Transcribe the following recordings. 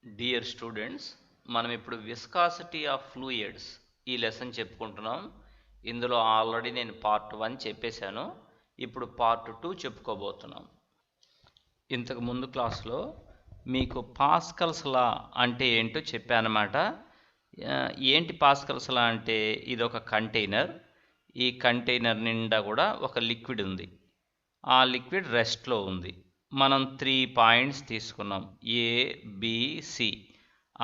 Dear students, మనం ఇప్పుడు viscosity of fluids ఈ లెసన్ చెప్పుకుంటున్నాం. ఇందులో ఆల్రెడీ నేను పార్ట్ 1 చెప్పేశాను. ఇప్పుడు పార్ట్ 2 చెప్పుకోబోతున్నాం. ఇంతకు ముందు క్లాస్లో మీకు పాస్కల్స్ లా అంటే ఏంటో చెప్పానమాట. ఏంటి పాస్కల్స్ లా అంటే ఇది ఒక కంటైనర్. ఈ కంటైనర్ నిండా కూడా ఒక లిక్విడ్ ఉంది. ఆ లిక్విడ్ రెస్ట్లో ఉంది. మనం 3 పాయింట్స్ తీసుకున్నాం, ఏ, బి, సి.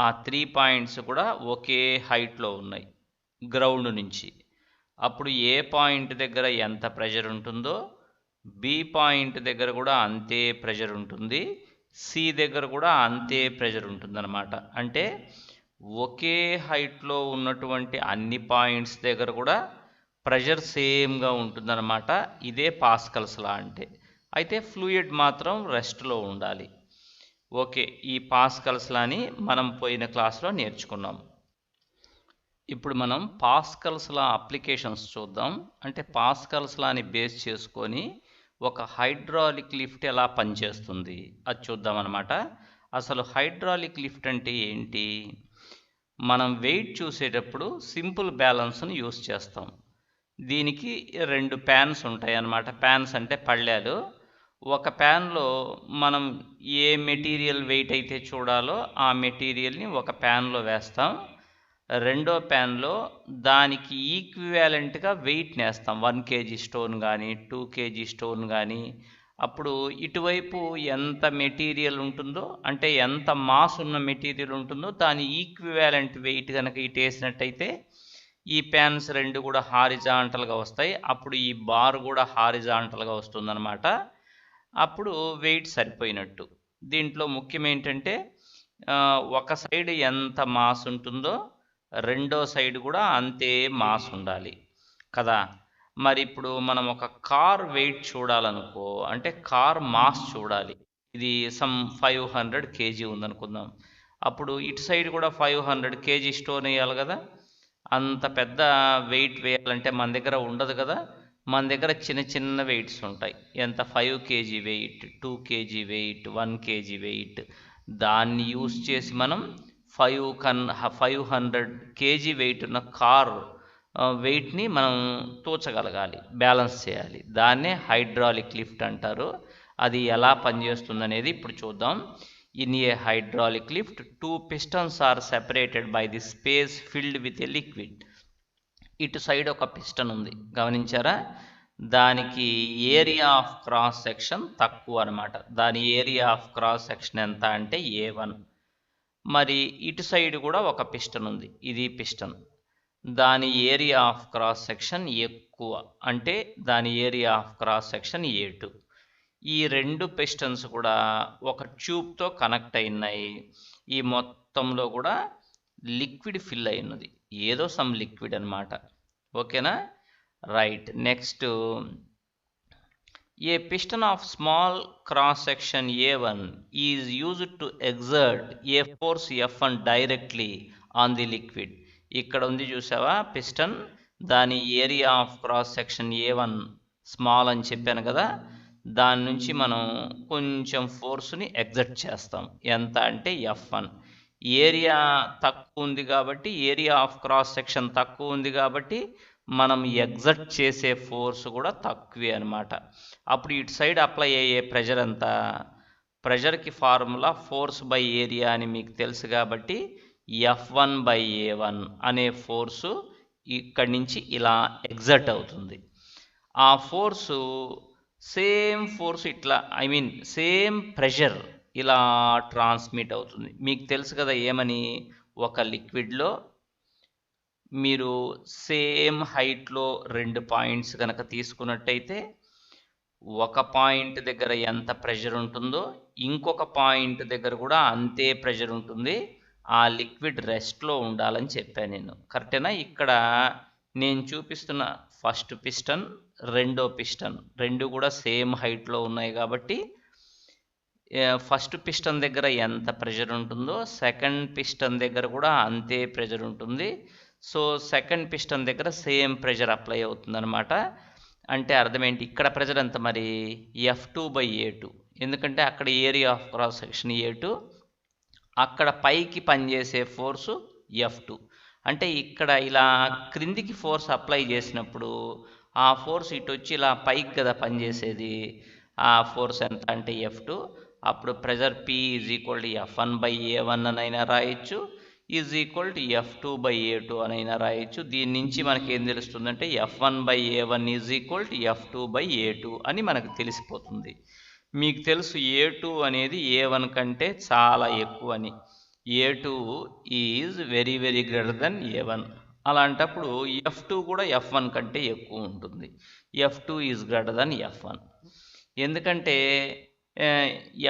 ఆ 3 పాయింట్స్ కూడా ఒకే హైట్లో ఉన్నాయి గ్రౌండ్ నుంచి. అప్పుడు ఏ పాయింట్ దగ్గర ఎంత ప్రెషర్ ఉంటుందో బి పాయింట్ దగ్గర కూడా అంతే ప్రెషర్ ఉంటుంది, సి దగ్గర కూడా అంతే ప్రెషర్ ఉంటుందన్నమాట. అంటే ఒకే హైట్లో ఉన్నటువంటి అన్ని పాయింట్స్ దగ్గర కూడా ప్రెషర్ సేమ్గా ఉంటుందన్నమాట. ఇదే పాస్కల్స్ లా అంటే. అయితే ఫ్లూయిడ్ మాత్రం రెస్ట్లో ఉండాలి. ఓకే, ఈ పాస్కల్స్ లాని మనం పోయిన క్లాస్లో నేర్చుకున్నాం. ఇప్పుడు మనం పాస్కల్స్ లా అప్లికేషన్స్ చూద్దాం. అంటే పాస్కల్స్ లాని బేస్ చేసుకొని ఒక హైడ్రాలిక్ లిఫ్ట్ ఎలా పనిచేస్తుంది అది చూద్దాం అన్నమాట. అసలు హైడ్రాలిక్ లిఫ్ట్ అంటే ఏంటి? మనం వెయిట్ చూసేటప్పుడు సింపుల్ బ్యాలెన్స్ను యూస్ చేస్తాం. దీనికి 2 ప్యాన్స్ ఉంటాయి అన్నమాట. ప్యాన్స్ అంటే పళ్ళాలు. ఒక ప్యాన్లో మనం ఏ మెటీరియల్ వెయిట్ అయితే చూడాలో ఆ మెటీరియల్ని ఒక ప్యాన్లో వేస్తాం. రెండో ప్యాన్లో దానికి ఈక్వివాలెంట్గా వెయిట్ని వేస్తాం. 1 kg స్టోన్ కానీ 2 kg స్టోన్ కానీ. అప్పుడు ఇటువైపు ఎంత మెటీరియల్ ఉంటుందో, అంటే ఎంత మాస్ ఉన్న మెటీరియల్ ఉంటుందో దాని ఈక్వివాలెంట్ వెయిట్ కనుక ఇటు వేసినట్టయితే ఈ ప్యాన్స్ 2 కూడా హారిజాంటల్గా వస్తాయి. అప్పుడు ఈ బార్ కూడా హారిజాంటల్గా వస్తుందన్నమాట. అప్పుడు వెయిట్ సరిపోయినట్టు. దీంట్లో ముఖ్యం ఏంటంటే ఒక సైడ్ ఎంత మాస్ ఉంటుందో రెండో సైడ్ కూడా అంతే మాస్ ఉండాలి కదా. మరి ఇప్పుడు మనం ఒక కార్ వెయిట్ చూడాలనుకో, అంటే కార్ మాస్ చూడాలి. ఇది సమ్ 500 kg ఉందనుకుందాం. అప్పుడు ఇటు సైడ్ కూడా 500 kg స్టోన్ వేయాలి కదా. అంత పెద్ద వెయిట్ వేయాలంటే మన దగ్గర ఉండదు కదా. మన దగ్గర చిన్న చిన్న వెయిట్స్ ఉంటాయి. ఎంత 5 kg weight, 2 kg weight, 1 kg weight. దాన్ని యూస్ చేసి మనం 500 kg వెయిట్ ఉన్న కార్ వెయిట్ని మనం తూచగలగాలి, బ్యాలెన్స్ చేయాలి. దాన్నే హైడ్రాలిక్ లిఫ్ట్ అంటారు. అది ఎలా పనిచేస్తుందనేది ఇప్పుడు చూద్దాం. In a hydraulic lift 2 pistons are separated by the space filled with a liquid. ఇటు సైడ్ ఒక పిస్టన్ ఉంది, గమనించారా? దానికి ఏరియా ఆఫ్ క్రాస్ సెక్షన్ తక్కువ అనమాట. దాని ఏరియా ఆఫ్ క్రాస్ సెక్షన్ ఎంత అంటే A1. మరి ఇటు సైడ్ కూడా ఒక పిస్టన్ ఉంది, ఇది పిస్టన్. దాని ఏరియా ఆఫ్ క్రాస్ సెక్షన్ ఎక్కువ, అంటే దాని area of cross section A2. ఈ 2 పిస్టన్స్ కూడా ఒక ట్యూబ్తో కనెక్ట్ అయినాయి. ఈ మొత్తంలో కూడా లిక్విడ్ ఫిల్ అయినది, ఏదో సమ్ లిక్విడ్ అనమాట. ఓకేనా? Right. Next, A piston of small cross section A1 is used to exert a force F1 directly on the liquid. ఇక్కడ ఉంది చూసావా పిస్టన్, దాని area of cross section A1 small అని చెప్పాను కదా. దాని నుంచి మనం కొంచెం ఫోర్స్ని ఎగ్జర్ట్ చేస్తాం. ఎంత అంటే F1. ఏరియా తక్కువ ఉంది కాబట్టి, ఏరియా ఆఫ్ క్రాస్ సెక్షన్ తక్కువ ఉంది కాబట్టి మనం ఎగ్జర్ట్ చేసే ఫోర్స్ కూడా తక్కువే అనమాట. అప్పుడు ఇటు సైడ్ అప్లై అయ్యే ప్రెషర్ ఎంత? ప్రెషర్కి ఫార్ములా ఫోర్స్ బై ఏరియా అని మీకు తెలుసు కాబట్టి F1/A1 అనే ఫోర్సు ఇక్కడి నుంచి ఇలా ఎగ్జర్ట్ అవుతుంది. ఆ ఫోర్సు సేమ్ ఫోర్స్ ఇట్లా, సేమ్ ప్రెషర్ ఇలా ట్రాన్స్మిట్ అవుతుంది. మీకు తెలుసు కదా ఏమని? ఒక లిక్విడ్లో మీరు సేమ్ హైట్లో 2 పాయింట్స్ కనుక తీసుకున్నట్టయితే ఒక పాయింట్ దగ్గర ఎంత ప్రెషర్ ఉంటుందో ఇంకొక పాయింట్ దగ్గర కూడా అంతే ప్రెషర్ ఉంటుంది. ఆ లిక్విడ్ రెస్ట్లో ఉండాలని చెప్పాను నేను, కరెక్టేనా? ఇక్కడ నేను చూపిస్తున్న ఫస్ట్ పిస్టన్, రెండో పిస్టన్ 2 కూడా సేమ్ హైట్లో ఉన్నాయి కాబట్టి ఫస్ట్ పిస్టన్ దగ్గర ఎంత ప్రెషర్ ఉంటుందో సెకండ్ పిస్టన్ దగ్గర కూడా అంతే ప్రెషర్ ఉంటుంది. సో సెకండ్ పిస్టన్ దగ్గర సేమ్ ప్రెషర్ అప్లై అవుతుందన్నమాట. అంటే అర్థం ఏంటి? ఇక్కడ ప్రెషర్ ఎంత మరి? F2/A2. ఎందుకంటే అక్కడ area of cross section A2, అక్కడ పైకి పనిచేసే ఫోర్సు F2. అంటే ఇక్కడ ఇలా క్రిందికి ఫోర్స్ అప్లై చేసినప్పుడు ఆ ఫోర్స్ ఇటు వచ్చి ఇలా పైకి కదా పనిచేసేది. ఆ ఫోర్స్ ఎంత అంటే F2. అప్పుడు ప్రెజర్ P = F1/A1 అనైనా రాయొచ్చు, F2/A2 అనైనా రాయొచ్చు. దీని నుంచి మనకి ఏం తెలుస్తుందంటే F1/A1 F2/A2 అని మనకు తెలిసిపోతుంది. మీకు తెలుసు A2 అనేది A1 కంటే చాలా ఎక్కువ అని. A2 is very very greater than A1. అలాంటప్పుడు F2 కూడా F1 కంటే ఎక్కువ ఉంటుంది. F2 is greater than F1. ఎందుకంటే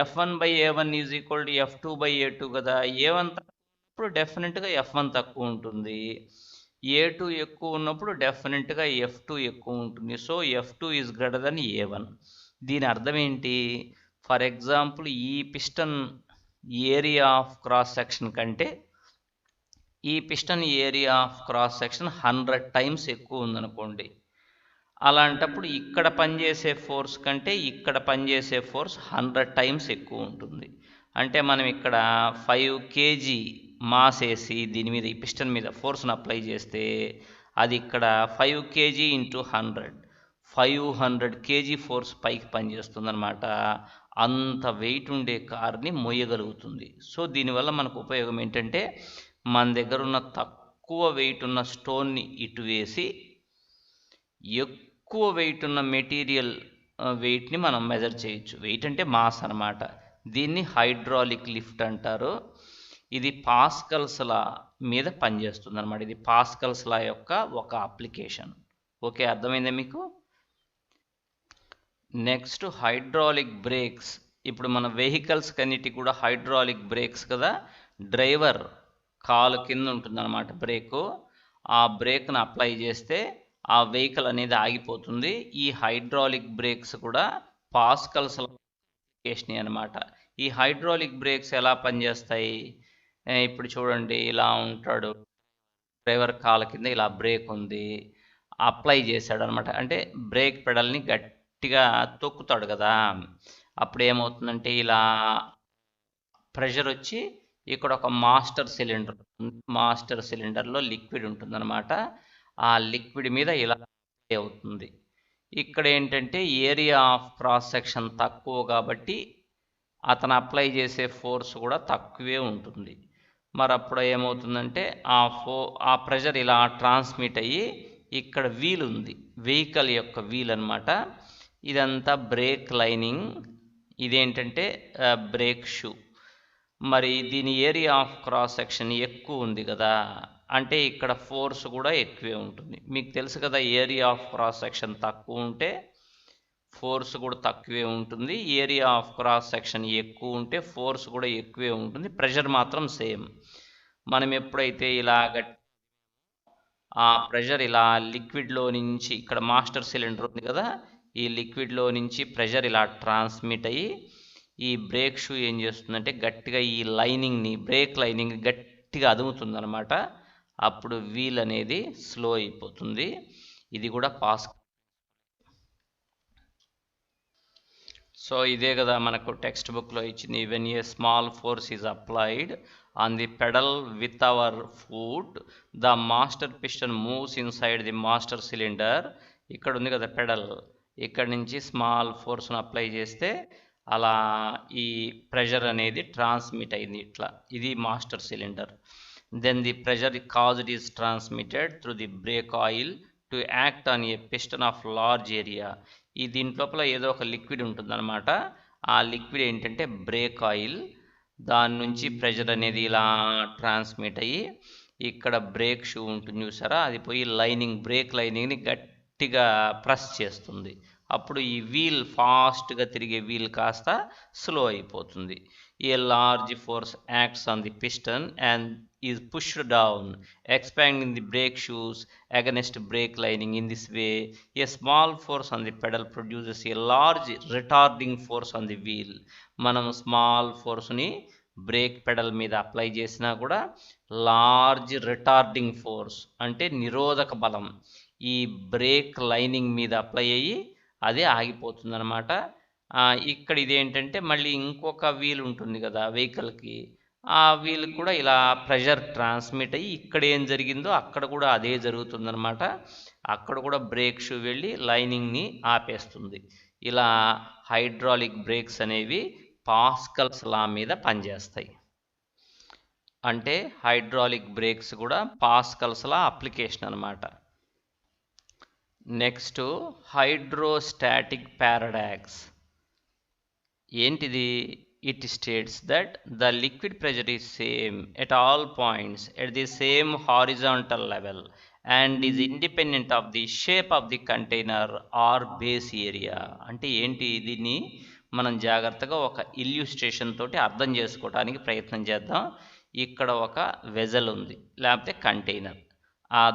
F1/A1 F2/A2 కదా. A1 తక్కువ డెఫినెట్గా F1 తక్కువ ఉంటుంది. A2 ఎక్కువ ఉన్నప్పుడు డెఫినెట్గా F2 ఎక్కువ ఉంటుంది. So F2 is greater than A1. దీని అర్థం ఏంటి? ఫర్ ఎగ్జాంపుల్ ఈ piston area of cross section కంటే ఈ piston area of cross section 100 times ఎక్కువ ఉందనుకోండి. అలాంటప్పుడు ఇక్కడ పనిచేసే ఫోర్స్ కంటే ఇక్కడ పనిచేసే ఫోర్స్ 100 టైమ్స్ ఎక్కువ ఉంటుంది. అంటే మనం ఇక్కడ 5 kg మాస్ వేసి దీని మీద ఈ పిస్టన్ మీద ఫోర్స్ను అప్లై చేస్తే అది ఇక్కడ 5 kg × 100 500 kg ఫోర్స్ పైకి పనిచేస్తుంది అనమాట. అంత వెయిట్ ఉండే కార్ని మోయగలుగుతుంది. సో దీనివల్ల మనకు ఉపయోగం ఏంటంటే మన దగ్గర ఉన్న తక్కువ వెయిట్ ఉన్న స్టోన్ని ఇటు వేసి ఎక్కువ వెయిట్ ఉన్న మెటీరియల్ వెయిట్ని మనం మెజర్ చేయొచ్చు. వెయిట్ అంటే మాస్ అనమాట. దీన్ని హైడ్రాలిక్ లిఫ్ట్ అంటారు. ఇది పాస్కల్స్ లా మీద పనిచేస్తుంది అనమాట. ఇది పాస్కల్స్ లా యొక్క ఒక అప్లికేషన్. ఓకే, అర్థమైందా మీకు? Next hydraulic brakes. ఇప్పుడు మన వెహికల్స్ కన్నిటి కూడా హైడ్రాలిక్ బ్రేక్స్ కదా. డ్రైవర్ కాలు కింద ఉంటుందన్నమాట బ్రేకు. ఆ బ్రేక్ను అప్లై చేస్తే ఆ వెహికల్ అనేది ఆగిపోతుంది. ఈ హైడ్రాలిక్ బ్రేక్స్ కూడా పాస్కల్స్ అప్లికేషన్ అనమాట. ఈ హైడ్రాలిక్ బ్రేక్స్ ఎలా పనిచేస్తాయి? ఇప్పుడు చూడండి, ఇలా ఉంటాడు డ్రైవర్ కాలు కింద, ఇలా బ్రేక్ ఉంది, అప్లై చేశాడు అనమాట. అంటే బ్రేక్ పెడల్ని గట్టిగా తొక్కుతాడు కదా. అప్పుడు ఏమవుతుందంటే ఇలా ప్రెషర్ వచ్చి ఇక్కడ ఒక మాస్టర్ సిలిండర్లో లిక్విడ్ ఉంటుందన్నమాట. ఆ లిక్విడ్ మీద ఇలా అవుతుంది. ఇక్కడ ఏంటంటే ఏరియా ఆఫ్ క్రాస్ సెక్షన్ తక్కువ కాబట్టి అతను అప్లై చేసే ఫోర్స్ కూడా తక్కువే ఉంటుంది. మరి అప్పుడు ఏమవుతుందంటే ఆ ప్రెషర్ ఇలా ట్రాన్స్మిట్ అయ్యి ఇక్కడ వీల్ ఉంది, వెహికల్ యొక్క వీల్ అనమాట. ఇదంతా బ్రేక్ లైనింగ్, ఇదేంటంటే బ్రేక్ షూ. మరి దీని ఏరియా ఆఫ్ క్రాస్ సెక్షన్ ఎక్కువ ఉంది కదా, అంటే ఇక్కడ ఫోర్స్ కూడా ఎక్కువే ఉంటుంది. మీకు తెలుసు కదా, ఏరియా ఆఫ్ క్రాస్ సెక్షన్ తక్కువ ఉంటే ఫోర్స్ కూడా తక్కువే ఉంటుంది. ఏరియా ఆఫ్ క్రాస్ సెక్షన్ ఎక్కువ ఉంటే ఫోర్స్ కూడా ఎక్కువే ఉంటుంది. ప్రెషర్ మాత్రం సేమ్. మనం ఎప్పుడైతే ఇలా ఆ ప్రెషర్ ఇలా లిక్విడ్లో నుంచి, ఇక్కడ మాస్టర్ సిలిండర్ ఉంది కదా, ఈ లిక్విడ్లో నుంచి ప్రెషర్ ఇలా ట్రాన్స్మిట్ అయ్యి ఈ బ్రేక్ షూ ఏం చేస్తుందంటే గట్టిగా ఈ లైనింగ్ని, బ్రేక్ లైనింగ్ గట్టిగా అదుముతుంది అనమాట. అప్పుడు వీల్ అనేది స్లో అయిపోతుంది. ఇది కూడా సో ఇదే కదా మనకు టెక్స్ట్ బుక్లో ఇచ్చింది. When a small force is applied on the pedal with our foot, the master piston moves inside the master cylinder. ఇక్కడ ఉంది కదా పెడల్, ఇక్కడ నుంచి స్మాల్ ఫోర్స్ను అప్లై చేస్తే అలా ఈ ప్రెషర్ అనేది ట్రాన్స్మిట్ అయింది ఇట్లా. ఇది master cylinder. Then the pressure caused is transmitted through the brake oil to act on a piston of large area. ఈ దీంట్లోపల ఏదో ఒక లిక్విడ్ ఉంటుందన్నమాట. ఆ లిక్విడ్ ఏంటంటే బ్రేక్ ఆయిల్. దాని నుంచి ప్రెషర్ అనేది ఇలా ట్రాన్స్మిట్ అయ్యి ఇక్కడ బ్రేక్ షూ ఉంటుంది చూసారా, అది పోయి బ్రేక్ లైనింగ్ని గట్టిగా ప్రెస్ చేస్తుంది. అప్పుడు ఈ వీల్, ఫాస్ట్గా తిరిగే వీల్ కాస్త స్లో అయిపోతుంది. A large force acts on the piston and is pushed down, expanding the brake shoes against brake lining. In this way, a small force on the pedal produces a large retarding force on the wheel. మనం small ఫోర్స్ని break pedal మీద apply చేసినా కూడా large retarding force అంటే నిరోధక బలం ఈ break lining మీద apply అయ్యి అదే ఆగిపోతుంది అనమాట. ఇక్కడ ఇదేంటంటే మళ్ళీ ఇంకొక వీల్ ఉంటుంది కదా వెహికల్కి, వీళ్ళకి కూడా ఇలా ప్రెషర్ ట్రాన్స్మిట్ అయ్యి ఇక్కడ ఏం జరిగిందో అక్కడ కూడా అదే జరుగుతుందన్నమాట. అక్కడ కూడా బ్రేక్ షూ వెళ్ళి లైనింగ్ని ఆపేస్తుంది. ఇలా హైడ్రాలిక్ బ్రేక్స్ అనేవి పాస్కల్స్ లా మీద పనిచేస్తాయి. అంటే హైడ్రాలిక్ బ్రేక్స్ కూడా పాస్కల్స్ లా అప్లికేషన్ అనమాట. Next hydrostatic paradox. ఏంటిది? It states that the liquid pressure is same at all points at the same horizontal level and is independent of the shape of the container or base area. అంటే ఏంటి? దీన్ని మనం జాగ్రత్తగా ఒక illustration తోటి అర్థం చేసుకోవడానికి ప్రయత్నం చేద్దాం. ఇక్కడ ఒక వెజల్ ఉంది, లేకపోతే కంటైనర్,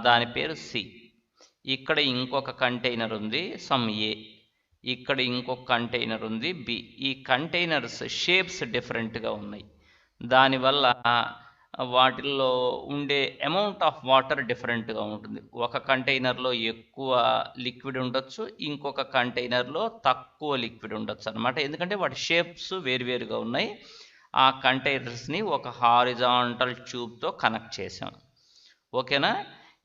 దాని పేరు సి. ఇక్కడ ఇంకొక కంటైనర్ ఉంది, సమ్ ఏ. ఇక్కడ ఇంకొక కంటైనర్ ఉంది, బి. ఈ కంటైనర్స్ షేప్స్ డిఫరెంట్గా ఉన్నాయి. దానివల్ల వాటిల్లో ఉండే అమౌంట్ ఆఫ్ వాటర్ డిఫరెంట్గా ఉంటుంది. ఒక కంటైనర్లో ఎక్కువ లిక్విడ్ ఉండొచ్చు, ఇంకొక కంటైనర్లో తక్కువ లిక్విడ్ ఉండొచ్చు అనమాట. ఎందుకంటే వాటి షేప్స్ వేరువేరుగా ఉన్నాయి. ఆ కంటైనర్స్ని ఒక హారిజాంటల్ ట్యూబ్తో కనెక్ట్ చేసాం. ఓకేనా?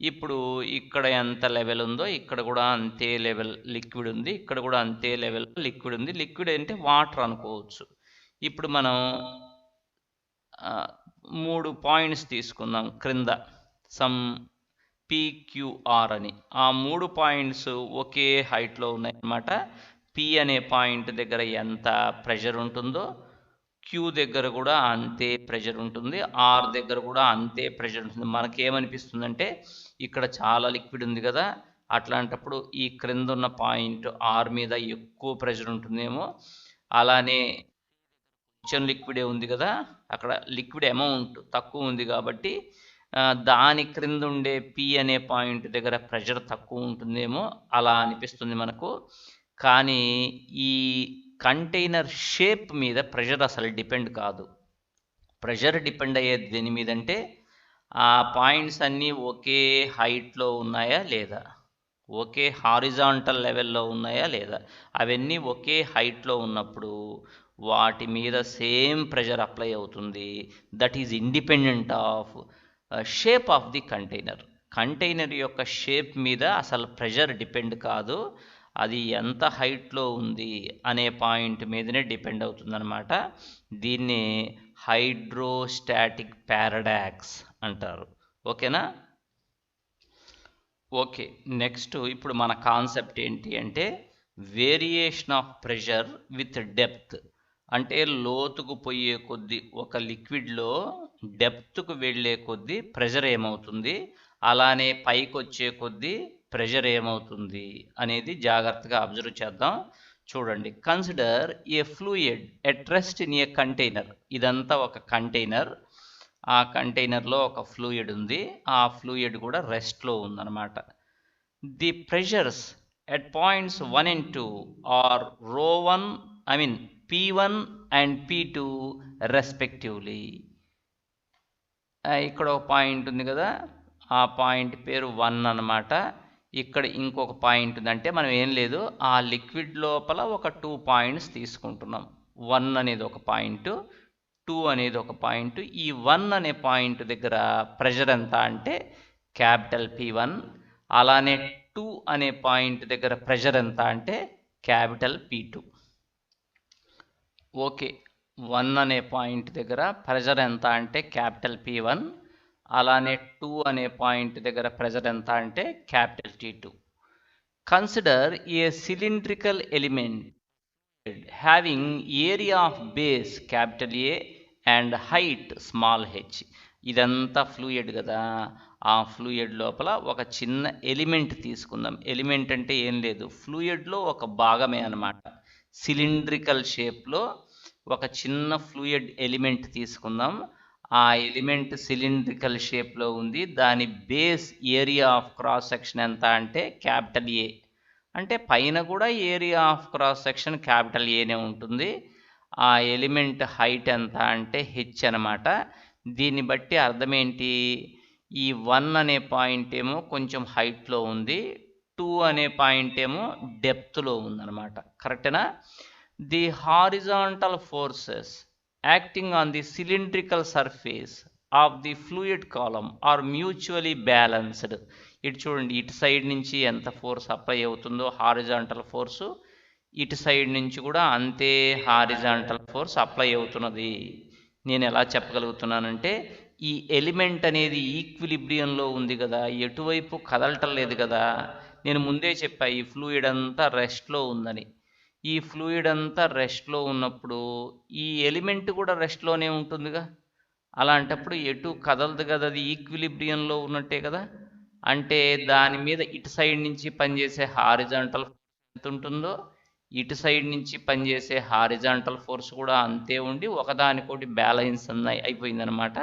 ఇప్పుడు ఇక్కడ ఎంత లెవెల్ ఉందో ఇక్కడ కూడా అంతే లెవెల్ లిక్విడ్ ఉంది, ఇక్కడ కూడా అంతే లెవెల్ లిక్విడ్ ఉంది. లిక్విడ్ అంటే వాటర్ అనుకోవచ్చు. ఇప్పుడు మనం 3 పాయింట్స్ తీసుకుందాం క్రింద, సమ్ పిక్యూఆర్ అని. ఆ 3 పాయింట్స్ ఒకే హైట్లో ఉన్నాయన్నమాట. పి అనే పాయింట్ దగ్గర ఎంత ప్రెషర్ ఉంటుందో క్యూ దగ్గర కూడా అంతే ప్రెషర్ ఉంటుంది, ఆర్ దగ్గర కూడా అంతే ప్రెషర్ ఉంటుంది. మనకేమనిపిస్తుందంటే ఇక్కడ చాలా లిక్విడ్ ఉంది కదా, అట్లాంటప్పుడు ఈ క్రింద ఉన్న పాయింట్ ఆర్ మీద ఎక్కువ ప్రెషర్ ఉంటుందేమో. అలానే కొంచెం లిక్విడే ఉంది కదా, అక్కడ లిక్విడ్ అమౌంట్ తక్కువ ఉంది కాబట్టి దాని క్రింద ఉండే పి అనే పాయింట్ దగ్గర ప్రెషర్ తక్కువ ఉంటుందేమో అలా అనిపిస్తుంది మనకు. కానీ ఈ కంటైనర్ షేప్ మీద ప్రెషర్ అసలు డిపెండ్ కాదు. ప్రెషర్ డిపెండ్ అయ్యేది దేని మీద అంటే ఆ పాయింట్స్ అన్నీ ఒకే హైట్లో ఉన్నాయా లేదా, ఒకే హారిజాంటల్ లెవెల్లో ఉన్నాయా లేదా. అవన్నీ ఒకే హైట్లో ఉన్నప్పుడు వాటి మీద సేమ్ ప్రెషర్ అప్లై అవుతుంది. That is independent of shape of the container. Container యొక్క షేప్ మీద అసలు ప్రెషర్ డిపెండ్ కాదు, అది ఎంత హైట్లో ఉంది అనే పాయింట్ మీదనే డిపెండ్ అవుతుందన్నమాట. దీన్ని హైడ్రోస్టాటిక్ పారాడాక్స్ అంటారు. ఓకేనా? ఓకే, నెక్స్ట్ ఇప్పుడు మన కాన్సెప్ట్ ఏంటి అంటే variation of pressure with depth. అంటే లోతుకు పోయే కొద్దీ ఒక లిక్విడ్లో డెప్త్కు వెళ్ళే కొద్దీ ప్రెషర్ ఏమవుతుంది, అలానే పైకి వచ్చే కొద్దీ ప్రెషర్ ఏమవుతుంది అనేది జాగ్రత్తగా అబ్జర్వ్ చేద్దాం. చూడండి, consider A fluid at rest in a container. ఇదంతా ఒక కంటైనర్, ఆ కంటైనర్లో ఒక ఫ్లూయిడ్ ఉంది, ఆ ఫ్లూయిడ్ కూడా రెస్ట్లో ఉందన్నమాట. The pressures at points 1 and 2 are P1 and P2 respectively. ఇక్కడ ఒక పాయింట్ ఉంది కదా, ఆ పాయింట్ పేరు 1 అన్నమాట. ఇక్కడ ఇంకొక పాయింట్ ఉందంటే మనం ఏం లేదు, ఆ లిక్విడ్ లోపల ఒక 2 పాయింట్స్ తీసుకుంటున్నాం. 1 అనేది ఒక పాయింట్, 2 అనేది ఒక పాయింట్. ఈ 1 అనే పాయింట్ దగ్గర ప్రెషర్ ఎంత అంటే క్యాపిటల్ P1. అలానే 2 అనే పాయింట్ దగ్గర ప్రెషర్ ఎంత అంటే క్యాపిటల్ P2. ఓకే, 1 అనే పాయింట్ దగ్గర ప్రెషర్ ఎంత అంటే క్యాపిటల్ P1, అలానే 2 అనే పాయింట్ దగ్గర ప్రెషర్ ఎంత అంటే capital T2. Consider A cylindrical element having area of base capital A and height small h. ఇదంతా ఫ్లూయిడ్ కదా, ఆ ఫ్లూయిడ్ లోపల ఒక చిన్న ఎలిమెంట్ తీసుకుందాం. ఎలిమెంట్ అంటే ఏం లేదు, ఫ్లూయిడ్లో ఒక భాగమే అన్నమాట. సిలిండ్రికల్ షేప్లో ఒక చిన్న ఫ్లూయిడ్ ఎలిమెంట్ తీసుకుందాం. ఆ ఎలిమెంట్ సిలిండ్రికల్ షేప్లో ఉంది, దాని base area of cross section ఎంత అంటే క్యాపిటల్ ఏ. అంటే పైన కూడా area of cross section capital ఏనే ఉంటుంది. ఆ ఎలిమెంట్ హైట్ ఎంత అంటే h అనమాట. దీన్ని బట్టి అర్థం ఏంటి, ఈ 1 అనే పాయింట్ ఏమో కొంచెం హైట్లో ఉంది, 2 అనే పాయింట్ ఏమో డెప్త్లో ఉందన్నమాట. కరెక్టేనా? The horizontal forces acting on the cylindrical surface of the fluid column are mutually balanced. ఇటు చూడండి, ఇటు సైడ్ నుంచి ఎంత ఫోర్స్ అప్లై అవుతుందో హారిజాంటల్ ఫోర్సు, ఇటు సైడ్ నుంచి కూడా అంతే హారిజాంటల్ ఫోర్స్ అప్లై అవుతున్నది. నేను ఎలా చెప్పగలుగుతున్నానంటే ఈ ఎలిమెంట్ అనేది ఈక్విలిబ్రియంలో ఉంది కదా, ఎటువైపు కదలటం లేదు కదా. నేను ముందే చెప్పా ఈ ఫ్లూయిడ్ అంతా రెస్ట్లో ఉందని. ఈ ఫ్లూయిడ్ అంతా రెస్ట్లో ఉన్నప్పుడు ఈ ఎలిమెంట్ కూడా రెస్ట్లోనే ఉంటుందిగా. అలాంటప్పుడు ఎటు కదలదు కదా, అది ఈక్విలిబ్రియంలో ఉన్నట్టే కదా. అంటే దాని మీద ఇటు సైడ్ నుంచి పనిచేసే హారిజాంటల్ ఎంత ఉంటుందో ఇటు సైడ్ నుంచి పనిచేసే హారిజాంటల్ ఫోర్స్ కూడా అంతే ఉండి ఒకదానికోటి బ్యాలెన్స్ అయిపోయిందనమాట.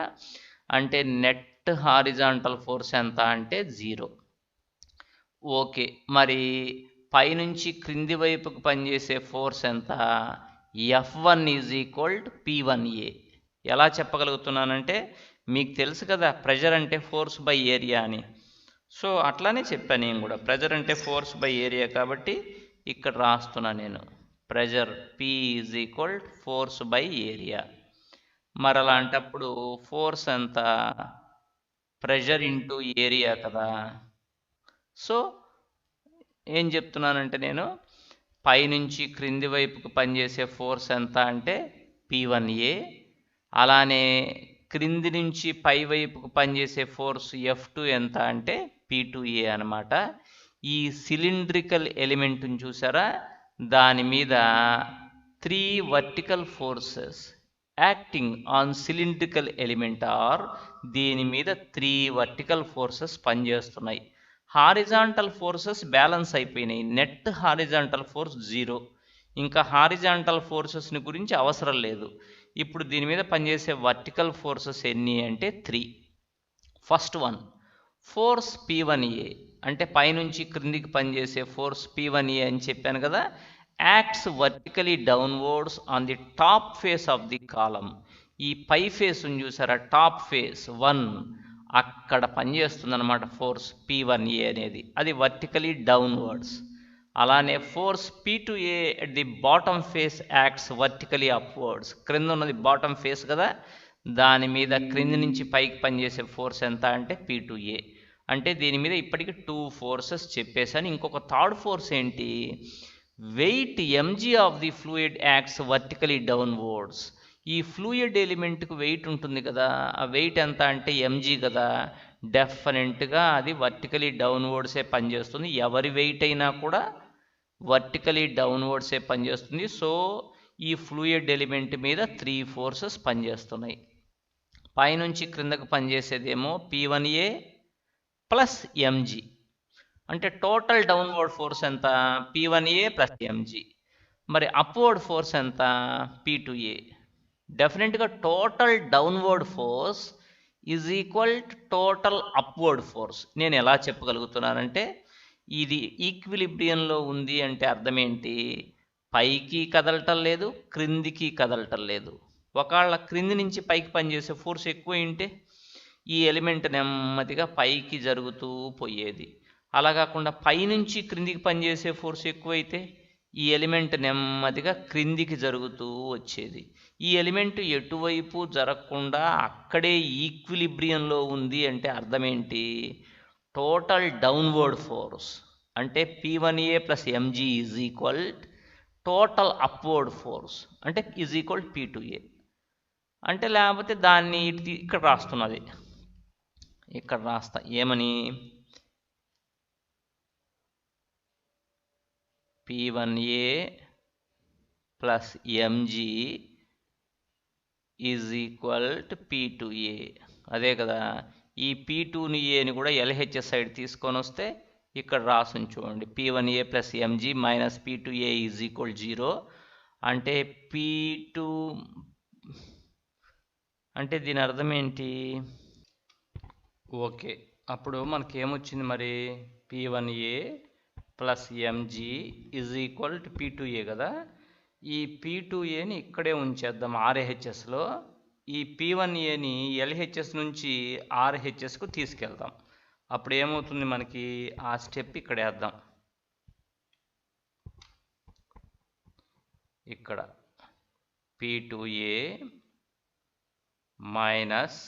అంటే నెట్ హారిజాంటల్ ఫోర్స్ ఎంత అంటే 0. ఓకే, మరి పైనుంచి క్రింది వైపుకు పనిచేసే ఫోర్స్ ఎంత? F1 is equal to P1A. ఎలా చెప్పగలుగుతున్నానంటే మీకు తెలుసు కదా ప్రెజర్ అంటే ఫోర్స్ బై ఏరియా అని. సో అట్లానే చెప్పాను నేను కూడా, ప్రెజర్ అంటే ఫోర్స్ బై ఏరియా కాబట్టి ఇక్కడ రాస్తున్నా నేను pressure P is equal force by area. మరి అలాంటప్పుడు ఫోర్స్ ఎంత? ప్రెజర్ ఇంటూ ఏరియా కదా. సో ఏం చెప్తున్నానంటే నేను పైనుంచి క్రింది వైపుకు పనిచేసే ఫోర్స్ ఎంత అంటే P1A, అలానే క్రింది నుంచి పై వైపుకు పనిచేసే ఫోర్స్ F2 ఎంత అంటే P2A అనమాట. ఈ సిలిండ్రికల్ ఎలిమెంట్ని చూసారా, దాని మీద 3 vertical forces acting on cylindrical element are దీని మీద 3 వర్టికల్ ఫోర్సెస్ పనిచేస్తున్నాయి. హారిజాంటల్ ఫోర్సెస్ బ్యాలెన్స్ అయిపోయినాయి, నెట్ హారిజాంటల్ ఫోర్స్ 0. ఇంకా హారిజాంటల్ ఫోర్సెస్ని గురించి అవసరం లేదు. ఇప్పుడు దీని మీద పనిచేసే వర్టికల్ ఫోర్సెస్ ఎన్ని అంటే 3. ఫస్ట్ వన్ ఫోర్స్ P1A, అంటే పైనుంచి క్రిందికి పనిచేసే ఫోర్స్ P1A అని చెప్పాను కదా. Acts vertically downwards on the top face of the column. ఈ పై ఫేస్ చూసారా, టాప్ ఫేస్ 1, అక్కడ పనిచేస్తుంది అనమాట ఫోర్స్ P1A అనేది, అది వర్టికలీ డౌన్వర్డ్స్. అలానే force P2A at the bottom face acts vertically upwards. క్రింద ఉన్నది బాటమ్ ఫేస్ కదా, దాని మీద క్రింది నుంచి పైకి పనిచేసే ఫోర్స్ ఎంత అంటే P2A. అంటే దీని మీద ఇప్పటికి 2 ఫోర్సెస్ చెప్పేశాను. ఇంకొక థర్డ్ ఫోర్స్ ఏంటి? Weight mg of the fluid acts vertically downwards. ఈ ఫ్లూయిడ్ ఎలిమెంట్కు వెయిట్ ఉంటుంది కదా, ఆ వెయిట్ ఎంత అంటే mg కదా. డెఫినెట్గా అది వర్టికలీ డౌన్వర్డ్సే పనిచేస్తుంది. ఎవరి వెయిట్ అయినా కూడా వర్టికలీ డౌన్వర్డ్సే పనిచేస్తుంది. సో ఈ ఫ్లూయిడ్ ఎలిమెంట్ మీద 3 ఫోర్సెస్ పనిచేస్తున్నాయి. పైనుంచి క్రిందకు పనిచేసేదేమో P1A ప్లస్ mg. అంటే టోటల్ డౌన్వర్డ్ ఫోర్స్ ఎంత? P1A plus mg. మరి అప్వర్డ్ ఫోర్స్ ఎంత? P2A. డెఫినెట్గా total downward force is equal to total upward force. నేను ఎలా చెప్పగలుగుతున్నానంటే ఇది ఈక్విలిబ్రియంలో ఉంది అంటే అర్థం ఏంటి? పైకి కదలటం లేదు, క్రిందికి కదలటం లేదు. ఒకవేళ క్రింది నుంచి పైకి పనిచేసే ఫోర్స్ ఎక్కువ ఉంటే ఈ ఎలిమెంట్ నెమ్మదిగా పైకి జరుగుతూ పోయేది. అలా కాకుండా పైనుంచి క్రిందికి పనిచేసే ఫోర్స్ ఎక్కువైతే ఈ ఎలిమెంట్ నెమ్మదిగా క్రిందికి జరుగుతూ వచ్చేది. ఈ ఎలిమెంట్ ఎటువైపు జరగకుండా అక్కడే ఈక్విలిబ్రియంలో ఉంది అంటే అర్థం ఏంటి? టోటల్ డౌన్వర్డ్ ఫోర్స్ అంటే P1A plus mg is equal total upward force అంటే ఈజ్ ఈక్వల్ P2A. అంటే లేకపోతే దాన్ని ఇక్కడ రాస్తున్నది, ఇక్కడ రాస్తా ఏమని? P1A plus mg is equal to P2A. అదే కదా, ఈ P2ని ఏని కూడా LHS సైడ్ తీసుకొని వస్తే ఇక్కడ రాసి చూడండి, P1A plus mg minus P2A is equal 0. అంటే P2 అంటే దీని అర్థం ఏంటి? ఓకే, అప్పుడు మనకేమొచ్చింది మరి? P1A plus mg is equal to P2A కదా. ఈ P2Aని ఇక్కడే ఉంచేద్దాం RHSలో. ఈ P1Aని LHS నుంచి RHSకు తీసుకెళ్దాం. అప్పుడు ఏమవుతుంది మనకి? ఆ స్టెప్ ఇక్కడ వేద్దాం. ఇక్కడ P2A minus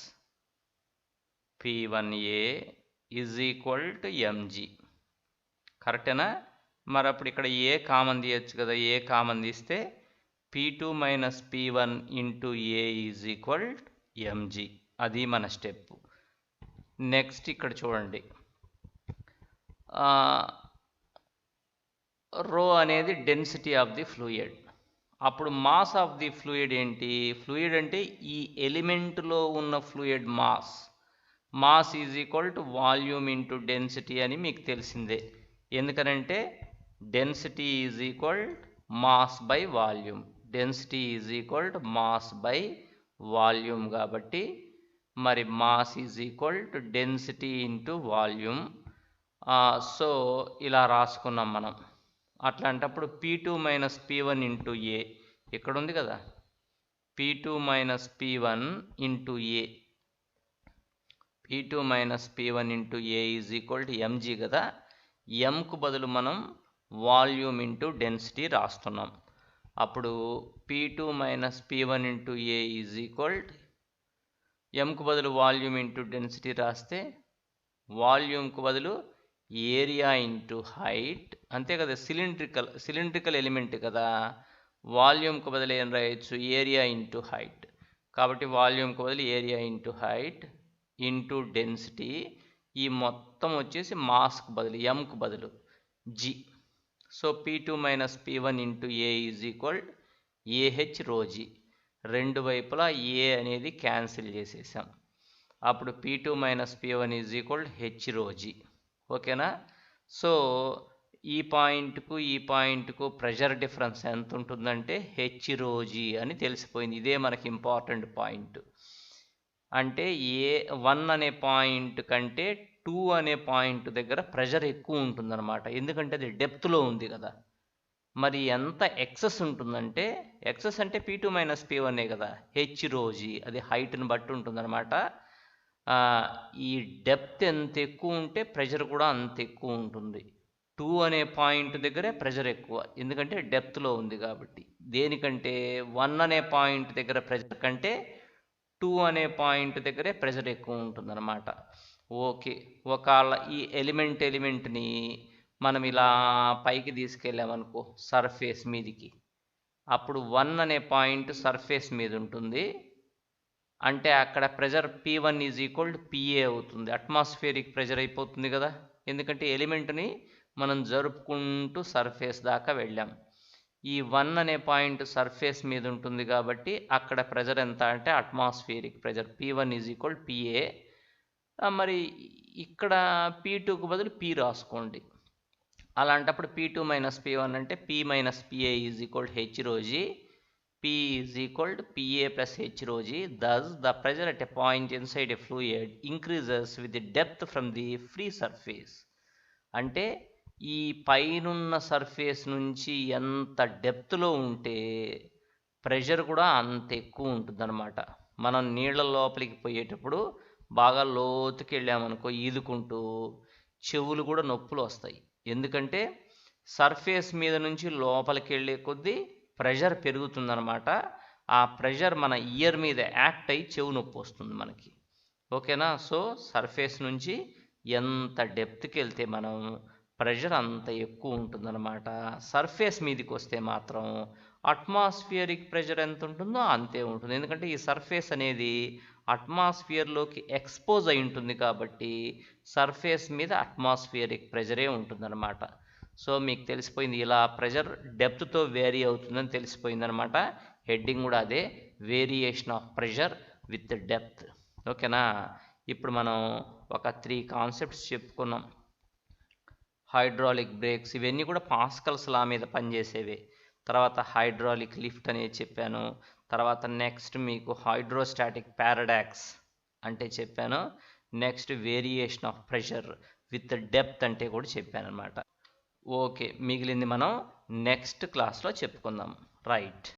P1A is equal to mg. కరెక్టేనా? మరి అప్పుడు ఇక్కడ ఏ కామన్ తీయచ్చు కదా, ఏ కామన్ తీస్తే P2 minus P1 into A is equal mg. అది మన స్టెప్. నెక్స్ట్ ఇక్కడ చూడండి, రో అనేది డెన్సిటీ ఆఫ్ ది ఫ్లూయిడ్. అప్పుడు మాస్ ఆఫ్ ది ఫ్లూయిడ్ ఏంటి? ఫ్లూయిడ్ అంటే ఈ ఎలిమెంట్లో ఉన్న fluid mass is equal to volume into density అని మీకు తెలిసిందే. ఎందుకనంటే density is equal mass by volume, density is equal to mass by volume. కాబట్టి మరి mass is equal to density into volume. So ఇలా రాసుకున్నాం మనం. అట్లాంటప్పుడు P2 మైనస్ P1 ఇంటూ ఏ ఇక్కడ ఉంది కదా, P2 minus P1 into A, P2 minus P1 into A is equal to mg కదా. ఎంకు బదులు మనం వాల్యూమ్ ఇంటూ డెన్సిటీ రాస్తున్నాం. అప్పుడు P2 minus P1 into A is equal to ఎంకు బదులు వాల్యూమ్ ఇంటూ డెన్సిటీ రాస్తే వాల్యూమ్కు బదులు ఏరియా ఇంటూ హైట్, అంతే కదా. సిలిండ్రికల్ ఎలిమెంట్ కదా, వాల్యూమ్కు బదులు ఏం రాయొచ్చు, ఏరియా ఇంటూ హైట్. కాబట్టి వాల్యూమ్కు బదులు area into height into density. ఈ మొత్తం వచ్చేసి మాస్కు బదులు ఎంకు బదులు G. So P2 minus P1 into A is equal A H rho. రెండు వైపులా ఏ అనేది క్యాన్సిల్ చేసేసాం. అప్పుడు P2 minus P1 is equal H rho. ఓకేనా? సో ఈ పాయింట్కు ప్రెషర్ డిఫరెన్స్ ఎంత ఉంటుందంటే హెచ్ రోజీ అని తెలిసిపోయింది. ఇదే మనకి ఇంపార్టెంట్ పాయింట్. అంటే A1 అనే పాయింట్ కంటే 2 అనే పాయింట్ దగ్గర ప్రెషర్ ఎక్కువ ఉంటుందన్నమాట. ఎందుకంటే అది డెప్త్లో ఉంది కదా. మరి ఎంత ఎక్సెస్ ఉంటుందంటే, ఎక్సెస్ అంటే P2 మైనస్ P1ఏ కదా, హెచ్ రోజీ. అది హైట్ని బట్టి ఉంటుందన్నమాట. ఈ డెప్త్ ఎంత ఎక్కువ ఉంటే ప్రెషర్ కూడా అంత ఎక్కువ ఉంటుంది. 2 అనే పాయింట్ దగ్గరే ప్రెషర్ ఎక్కువ, ఎందుకంటే డెప్త్లో ఉంది కాబట్టి. దేనికంటే 1 అనే పాయింట్ దగ్గర ప్రెషర్ కంటే 2 అనే పాయింట్ దగ్గరే ప్రెషర్ ఎక్కువ ఉంటుందన్నమాట. ఓకే, ఒకవేళ ఈ ఎలిమెంట్ని మనం ఇలా పైకి తీసుకెళ్ళామనుకో సర్ఫేస్ మీదికి, అప్పుడు 1 అనే పాయింట్ సర్ఫేస్ మీద ఉంటుంది. అంటే అక్కడ pressure P1 is equal to PA అవుతుంది. అట్మాస్ఫియరిక్ ప్రెషర్ అయిపోతుంది కదా, ఎందుకంటే ఎలిమెంట్ని మనం జరుపుకుంటూ సర్ఫేస్ దాకా వెళ్ళాం. ఈ 1 అనే పాయింట్ సర్ఫేస్ మీద ఉంటుంది కాబట్టి అక్కడ ప్రెషర్ ఎంత అంటే atmospheric pressure P1 is equal PA. మరి ఇక్కడ P2కు బదులు P రాసుకోండి. అలాంటప్పుడు P2 మైనస్ P1 అంటే P minus PA is equal H rho. P is equal to PA plus H rho g. Thus, the pressure at a point inside a fluid increases with the depth from the free surface. అంటే ఈ పైనున్న surface నుంచి ఎంత డెప్త్లో ఉంటే pressure కూడా అంత ఎక్కువ ఉంటుందన్నమాట. మనం నీళ్ళ లోపలికి పోయేటప్పుడు బాగా లోతుకి వెళ్ళామనుకో ఈదుకుంటూ, చెవులు కూడా నొప్పులు వస్తాయి. ఎందుకంటే సర్ఫేస్ మీద నుంచి లోపలికి వెళ్ళే కొద్దీ ప్రెషర్ పెరుగుతుందన్నమాట. ఆ ప్రెషర్ మన ఇయర్ మీద యాక్ట్ అయ్యి చెవు నొప్పి వస్తుంది మనకి. ఓకేనా? సో సర్ఫేస్ నుంచి ఎంత డెప్త్కి వెళ్తే మనం ప్రెషర్ అంత ఎక్కువ ఉంటుందన్నమాట. సర్ఫేస్ మీదకి వస్తే మాత్రం అట్మాస్ఫియరిక్ ప్రెషర్ ఎంత ఉంటుందో అంతే ఉంటుంది. ఎందుకంటే ఈ సర్ఫేస్ అనేది అట్మాస్ఫియర్లోకి ఎక్స్పోజ్ అయి ఉంటుంది కాబట్టి సర్ఫేస్ మీద అట్మాస్ఫియరిక్ ప్రెషరే ఉంటుందన్నమాట. సో మీకు తెలిసిపోయింది, ఇలా ప్రెషర్ డెప్త్తో వేరీ అవుతుందని తెలిసిపోయింది అనమాట. హెడ్డింగ్ కూడా అదే, variation of pressure with depth. ఓకేనా? ఇప్పుడు మనం ఒక 3 కాన్సెప్ట్స్ చెప్పుకున్నాం. హైడ్రాలిక్ బ్రేక్స్, ఇవన్నీ కూడా పాస్కల్స్ లా మీద పనిచేసేవే. తర్వాత హైడ్రాలిక్ లిఫ్ట్ అనేది చెప్పాను. తర్వాత నెక్స్ట్ మీకు హైడ్రోస్టాటిక్ పారాడాక్స్ అంటే చెప్పాను. Next variation of pressure with depth అంటే కూడా చెప్పాను అనమాట. ఓకే, మిగిలింది మనం నెక్స్ట్ క్లాస్లో చెప్పుకుందాం. రైట్.